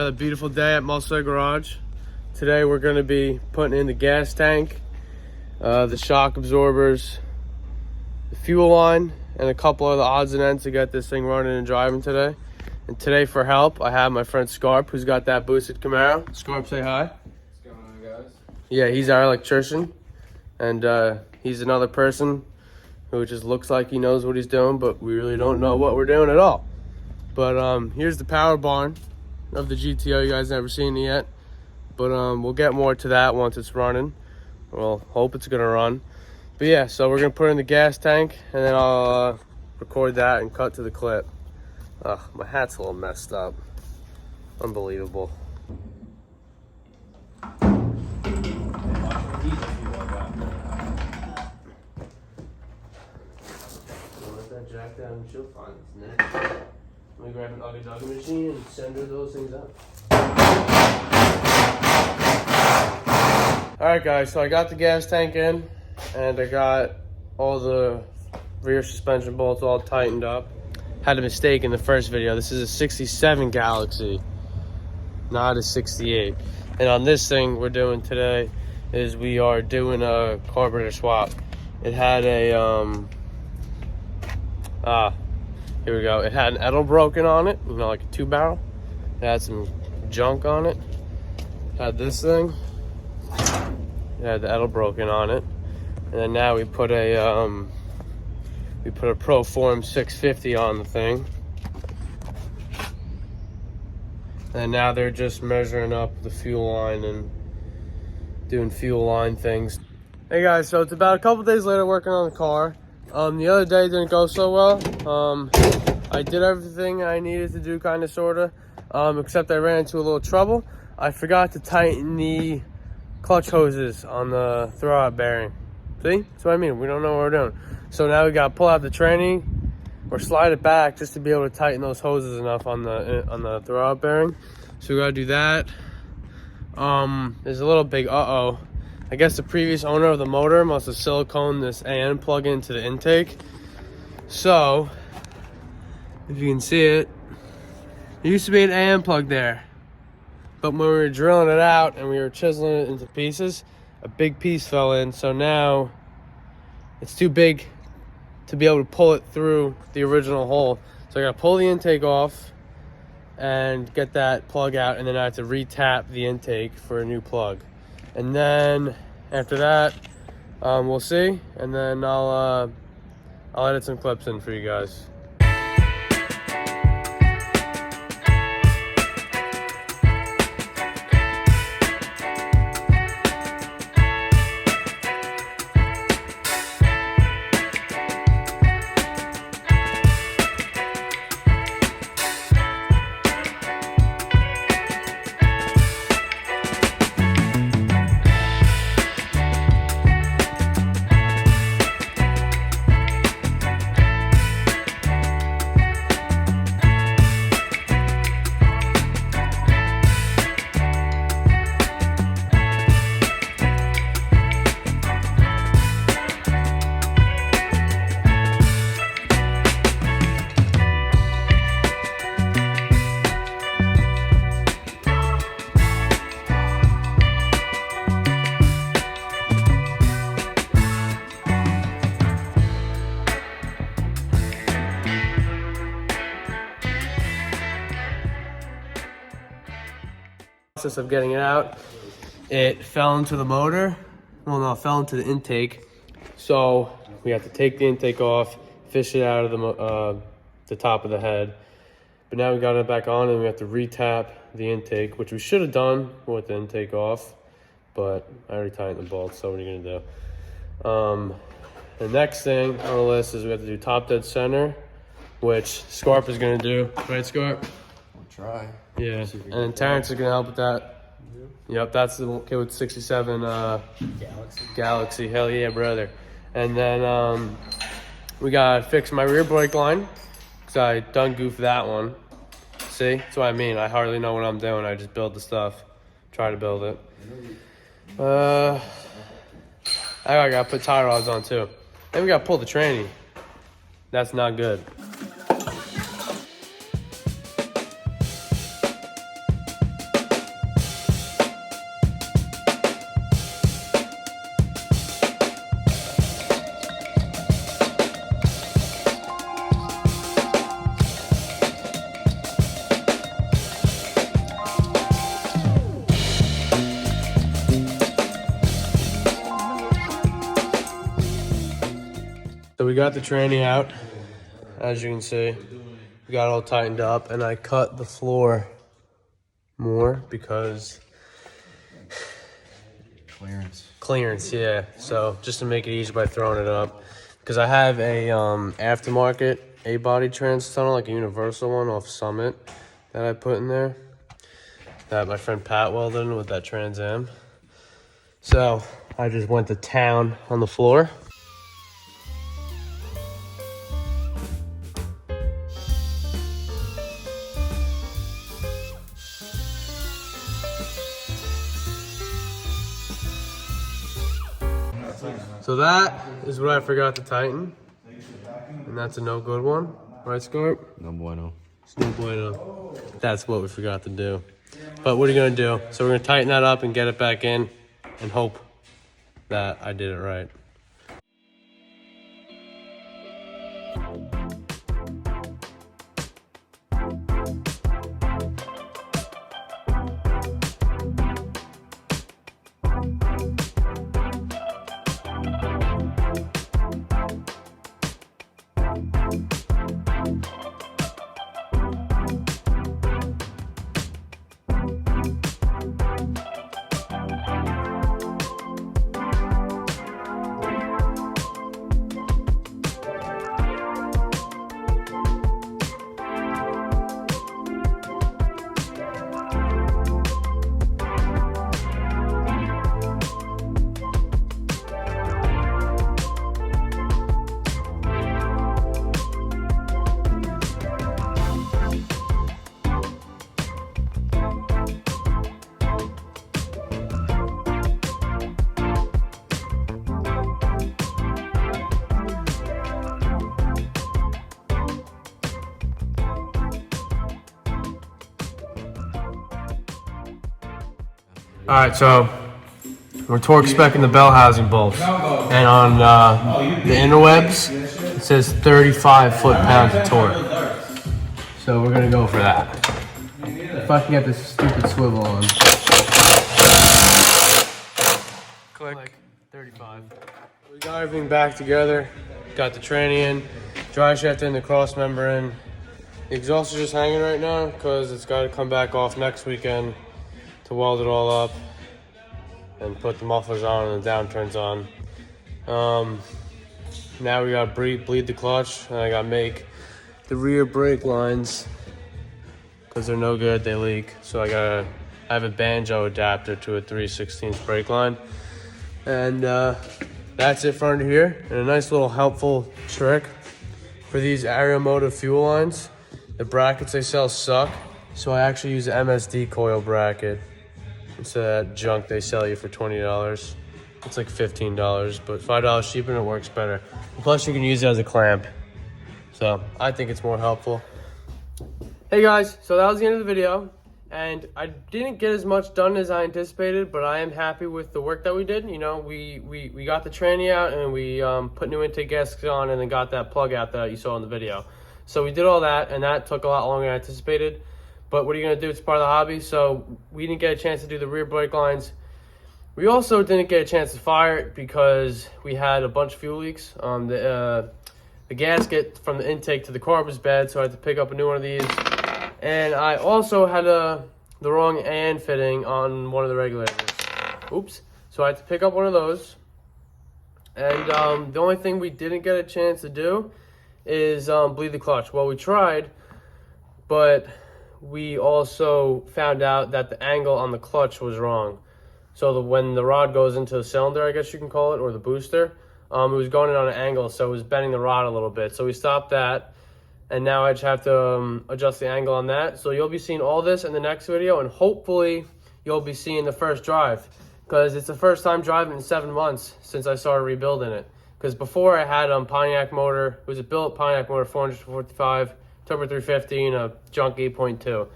Another beautiful day at Muscle Garage. Today we're going to be putting in the gas tank, the shock absorbers, the fuel line, and a couple other odds and ends to get this thing running and driving today. And today for help, I have my friend Scarp, who's got that boosted Camaro. Scarp, say hi. What's going on, guys? Yeah, he's our electrician. And he's another person who just looks like he knows what he's doing, but we really don't know what we're doing at all. But here's the power barn of the GTO. You guys never seen it yet, but we'll get more to that once it's running. We'll hope it's gonna run. But yeah, so we're gonna put in the gas tank, and then I'll record that and cut to the clip. Ugh, my hat's a little messed up. Unbelievable. Let that jack down and she'll find its next. Let me grab an Ugga Dugga machine and center those things up. Alright guys, so I got the gas tank in and I got all the rear suspension bolts all tightened up. Had a mistake in the first video. This is a 67 Galaxy, not a 68. And on this thing we're doing today is we are doing a carburetor swap. It had a here we go. It had an Edel broken on it, you know, like a 2-barrel. It had some junk on it. Had this thing. It had the Edel broken on it. And then now we put a Proform 650 on the thing. And now they're just measuring up the fuel line and doing fuel line things. Hey guys, so it's about a couple days later working on the car. The other day didn't go so well. I did everything I needed to do, kind of, sort of, except I ran into a little trouble. I forgot to tighten the clutch hoses on the throwout bearing. See? That's what I mean. We don't know what we're doing. So now we got to pull out the tranny or slide it back just to be able to tighten those hoses enough on the throwout bearing. So we got to do that. There's a little big uh-oh. I guess the previous owner of the motor must have siliconed this AN plug into the intake. So, if you can see it, there used to be an AN plug there. But when we were drilling it out and we were chiseling it into pieces, a big piece fell in. So now it's too big to be able to pull it through the original hole. So I gotta pull the intake off and get that plug out, and then I have to re-tap the intake for a new plug. And then after that, we'll see, and then I'll edit some clips in for you guys. Of getting it out, it fell into the motor. Well, no, it fell into the intake. So we have to take the intake off, fish it out of the top of the head. But now we got it back on, and we have to re-tap the intake, which we should have done with the intake off, but I already tightened the bolts. So what are you gonna do? The next thing on the list is we have to do top dead center, which Scarp is gonna do. Right, Scarp? We'll try. Yeah, and then Terrence is gonna help with that. Yep, that's the kid with 67 Galaxy. Hell yeah, brother. And then we gotta fix my rear brake line, because I done goofed that one. See, that's what I mean. I hardly know what I'm doing. I just build the stuff, try to build it. I gotta put tie rods on too. Then we gotta pull the tranny. That's not good. So we got the tranny out, as you can see. We got it all tightened up, and I cut the floor more because clearance, yeah. So just to make it easier by throwing it up, because I have a aftermarket A-body trans tunnel, like a universal one off Summit that I put in there that my friend Pat welded in with that Trans Am. So I just went to town on the floor. So that is what I forgot to tighten, and that's a no good one, right, Scarp? No bueno. It's no bueno. That's what we forgot to do. But what are you gonna do? So we're gonna tighten that up and get it back in, and hope that I did it right. All right, so we're torque spec'ing the bell housing bolts, and on the interwebs it says 35 foot-pounds of torque. So we're gonna go for that. If I can get this stupid swivel on. Click. 35. We got everything back together. Got the tranny in, dry shaft in, the cross member in. The exhaust is just hanging right now because it's got to come back off next weekend to weld it all up and put the mufflers on and the downturns on. Now we got to bleed the clutch, and I got to make the rear brake lines because they're no good, they leak. So I have a banjo adapter to a 3/16 brake line. And that's it for under here. And a nice little helpful trick for these Aeromotive fuel lines. The brackets they sell suck, so I actually use an MSD coil bracket instead of that junk they sell you for $20. It's like $15, but $5 cheaper and it works better. Plus you can use it as a clamp. So I think it's more helpful. Hey guys, so that was the end of the video. And I didn't get as much done as I anticipated, but I am happy with the work that we did. You know, we got the tranny out, and we put new intake gaskets on, and then got that plug out that you saw in the video. So we did all that, and that took a lot longer than I anticipated. But what are you gonna do? It's part of the hobby. So we didn't get a chance to do the rear brake lines. We also didn't get a chance to fire it because we had a bunch of fuel leaks. The gasket from the intake to the carb was bad, so I had to pick up a new one of these. And I also had the wrong AN fitting on one of the regulators. Oops. So I had to pick up one of those. And the only thing we didn't get a chance to do is bleed the clutch. Well, we tried, but we also found out that the angle on the clutch was wrong. So when the rod goes into the cylinder, I guess you can call it, or the booster, it was going in on an angle, so it was bending the rod a little bit. So we stopped that. And now I just have to adjust the angle on that. So you'll be seeing all this in the next video, and hopefully you'll be seeing the first drive, because it's the first time driving in 7 months since I started rebuilding it. Because before I had Pontiac motor, it was a built Pontiac motor, 445, turbo 350, and a junk 8.2.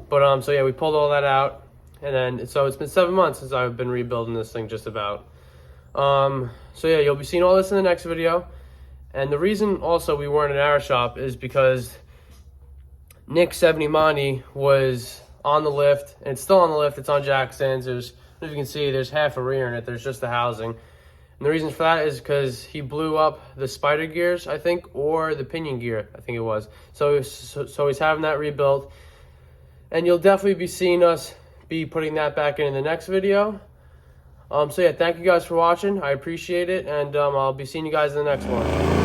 But so yeah, we pulled all that out, and then so it's been 7 months since I've been rebuilding this thing just about. So yeah, you'll be seeing all this in the next video. And the reason also we weren't in our shop is because Nick 70 Monty was on the lift, and it's still on the lift. It's on jack stands. There's, if you can see, there's half a rear in it. There's just the housing. And the reason for that is because he blew up the spider gears, I think, or the pinion gear, I think it was. So he's having that rebuilt. And you'll definitely be seeing us be putting that back in the next video. So yeah, thank you guys for watching. I appreciate it, and I'll be seeing you guys in the next one.